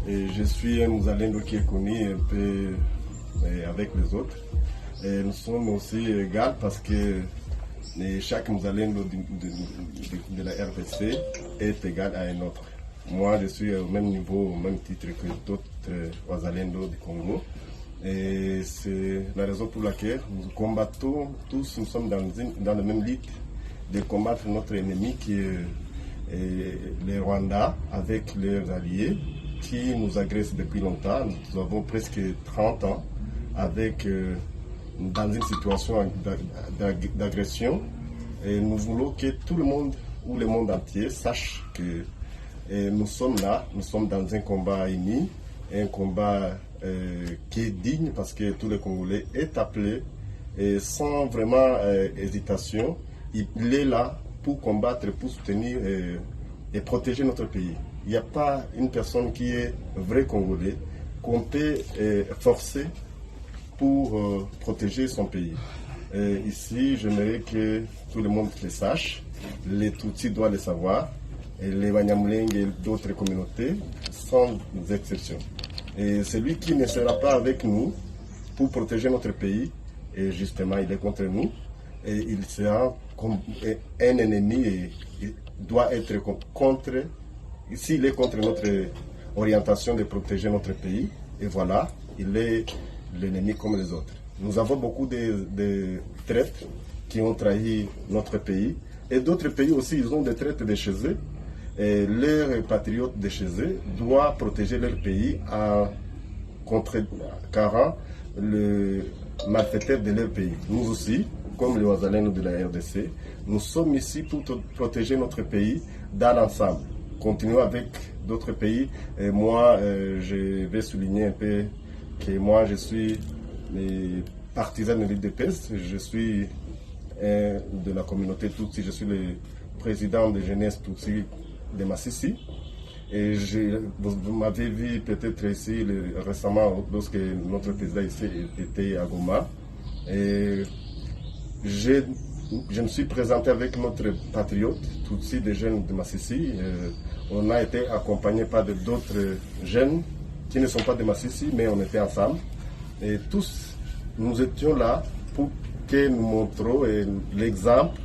Et je suis un Mouzalendo qui est connu un peu avec les autres. Et nous sommes aussi égaux parce que chaque Mouzalendo de la RDC est égal à un autre. Moi, je suis au même niveau, au même titre que d'autres Wazalendo du Congo. Et c'est la raison pour laquelle nous combattons tous, nous sommes dans le même lutte de combattre notre ennemi qui est les Rwandais avec leurs alliés qui nous agressent depuis longtemps. Nous avons presque 30 ans avec, dans une situation d'agression. Et nous voulons que tout le monde, ou le monde entier, sache que nous sommes là, nous sommes dans un combat uni, un combat qui est digne parce que tous les Congolais est appelé et sans vraiment hésitation. Il est là pour combattre, pour soutenir et protéger notre pays. Il n'y a pas une personne qui est vrai Congolais qu'on peut forcer pour protéger son pays. Ici, j'aimerais que tout le monde le sache, les Tutsis doivent le savoir, et les Banyamulenge et d'autres communautés, sans exception. Et celui qui ne sera pas avec nous pour protéger notre pays, et justement, il est contre nous, et il sera comme un ennemi et il doit être contre, s'il est contre notre orientation de protéger notre pays, et voilà, il est l'ennemi comme les autres. Nous avons beaucoup de traites qui ont trahi notre pays, et d'autres pays aussi, ils ont des traites de chez eux. Et leurs patriotes de chez eux doivent protéger leur pays en contrecarrant le malfaiteur de leur pays. Nous aussi, comme les Wazalendo de la RDC, nous sommes ici pour protéger notre pays dans l'ensemble. Continuons avec d'autres pays. Et moi, je vais souligner un peu que moi, je suis partisan de l'UDPS. Je suis de la communauté Tutsi. Je suis le président de jeunesse Tutsi de Massissi. Et vous m'avez vu peut-être ici récemment lorsque notre président ici était à Goma. Et je me suis présenté avec notre patriote, Tutsi des jeunes de Massissi. On a été accompagné par d'autres jeunes qui ne sont pas de Massissi, mais on était ensemble. Et tous, nous étions là pour que nous montrions l'exemple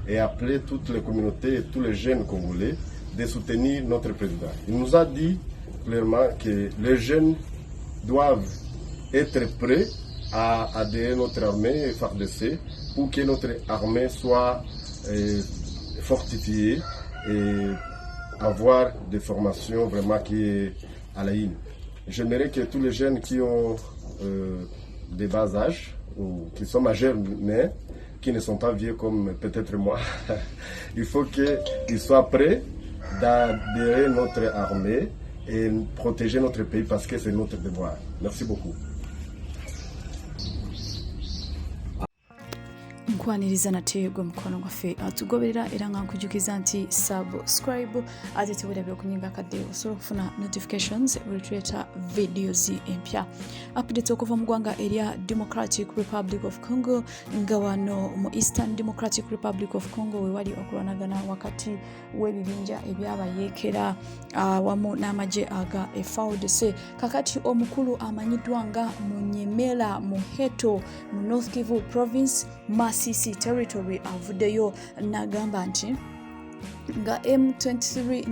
et appeler toutes les communautés et tous les jeunes congolais de soutenir notre président. Il nous a dit clairement que les jeunes doivent être prêts à adhérer à notre armée FARDC pour que notre armée soit fortifiée et avoir des formations vraiment qui est à la ligne. J'aimerais que tous les jeunes qui ont des bas âges ou qui sont majeurs mais qui ne sont pas vieux comme peut-être moi, il faut qu'ils soient prêts d'adhérer notre armée et protéger notre pays parce que c'est notre devoir. Merci beaucoup. nkwaniriza nateegwa mukono gwaffe atugoberera era nga nkujukiza nti subscribe ate tewulabira okunyinga akadde osobola okufuna notifications retreata videos empya updates okuva mu ggwanga erya Democratic Republic of Congo nga wano mu Eastern Democratic Republic of Congo wewali okulwanagana wakati w'ebibinja ebyabayeekera wamu n'amagye aga FARDC kakati omukulu amanyiddwa nga Munyemera Muheto mu North Kivu province Masisi territory avuddeyo n'agamba nti nga M23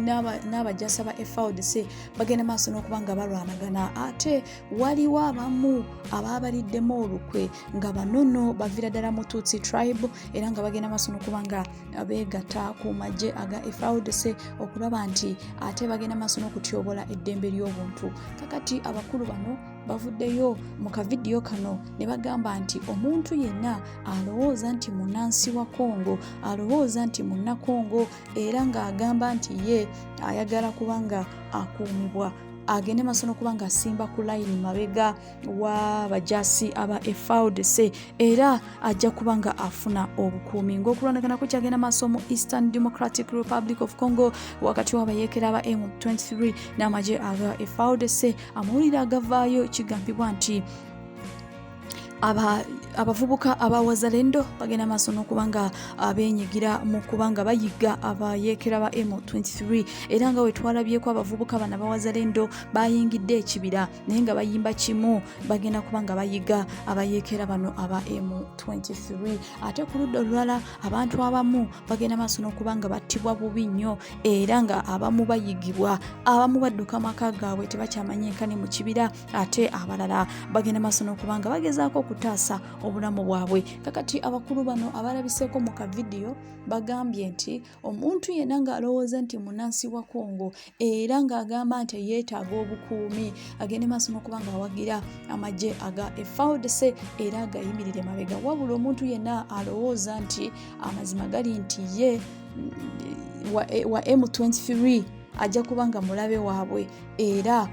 n'abajjasa ba FARDC bagenda maaso n'okuba nga balwanagana ate waliwo abamu abaabaliddemu olukwe nga banono bavira ddala mu Tutsi tribe era nga bagenda maaso n'okuba nga beegatta ku magye aga FARDC okulaba nti ate bagenda maaso n'okutyobola eddembe ly'obuntu kakati abakulu bano bavuddeyo mu kavidiyo kano ne bagamba nti omuntu yenna alowooza nti munnansi wa Kongo alowooza nti munnakongo era ng'agamba nti ye ayagala kubanga akuumibwa agende maaso n'okubanga asimba ku layini mabega wa bajasi aba FARDC era ajja kubanga afuna obukuumi ng'okulwanagana ku kyagenda maaso mu Eastern Democratic Republic of Congo wakati w'abayeekera aba M23 n'amagye aga FARDC amawulire agavaayo kigambibwa nti abavubuka abawazalendo bagenda maaso n'okubanga abenyigira mu kubanga bayiga abayeekera ba M23 era nga wetwalabyeko abavubuka bano abawazalendo bayingidde ekibira naye nga bayimba kimu bagenda kubanga bayiga abayeekera bano aba M23 ate ku ludda olulala abantu abamu bagenda maaso n'okubanga battibwa bubi nnyo era nga abamu bayigibwa abamu badduka maka gaabwe tebakyamanyiikane mu kibira ate abalala bagenda maaso n'okubanga bagezaako okutaasa obulamu bwabwe. Kakati abakulu bano abalabiseeko mu kavidiyo bagambye nti omuntu yenna ng'alowooza nti munansi wa Congo era ng'agamba nti yeetaaga obukuumi agende maaso n'okubanga awagira amagye aga FARDC era agayimirire mabega wabula omuntu yenna alowooza nti amazima gali nti ye wa M23 ajja kubanga mulabe waabwe era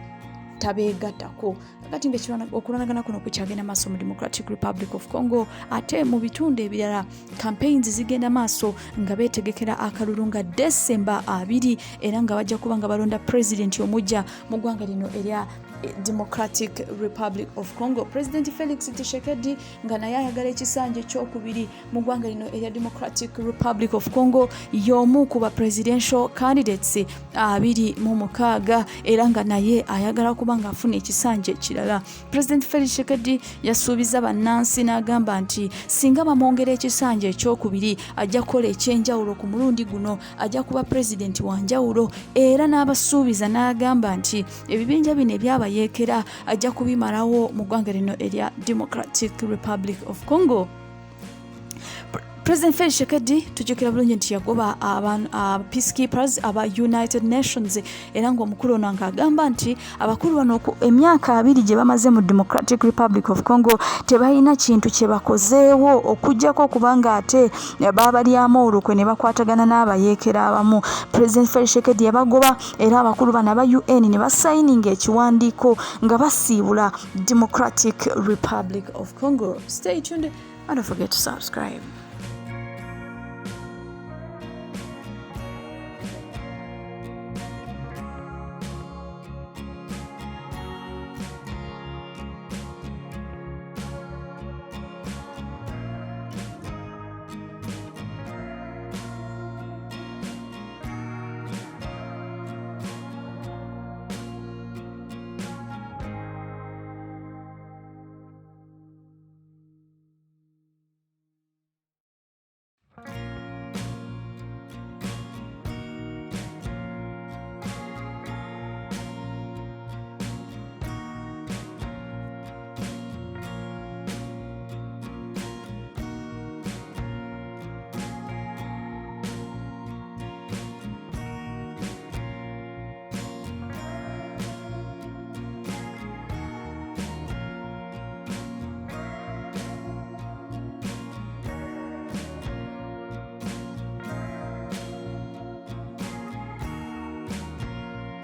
tabeegattako. Kakati okulwanagana kuno kukyagenda maaso mu Democratic Republic of Congo ate mu bitundu ebirala campaigns zigenda maaso nga beetegekera akalulu nga December 2 era nga bajja kubanga balonda president omujja mu ggwanga lino erya Democratic Republic of Congo. President Felix Tshisekedi nga naye ayagala ekisanja ekyokubiri mu ggwanga lino erya Democratic Republic of Congo y'omu ku ba presidential candidates 26 era nga naye ayagala kubanga afuna ekisanja ekirala. President Felix Tshisekedi yasuubiza bannansi n'agamba nti singa bamwongera ekisanja ekyokubiri ajja kukola ekyenjawulo ku mulundi guno ajja kuba president wa njawulo era n'abasuubiza n'agamba nti ebibinja bino ebyaba yeekera ajja kubimalawo mu ggwanga lino erya Democratic Republic of Congo. President Felix Tshisekedi tujjukira bulungi nti yagoba peacekeepers aba United Nations era ng'omukulu ono ng'agamba nti abakulu bano emyaka 2 gye bamaze mu Democratic Republic of Congo tebalina kintu kye bakozeewo okuggyako okubanga ate baabalyamu olukwe ne bakwatagana n'abayeekera abamu. President Felix Tshisekedi yabagoba era abakulu bano aba UN ne basayininga ekiwandiiko nga basiibula Democratic Republic of Congo. Stay tuned and don't forget to subscribe.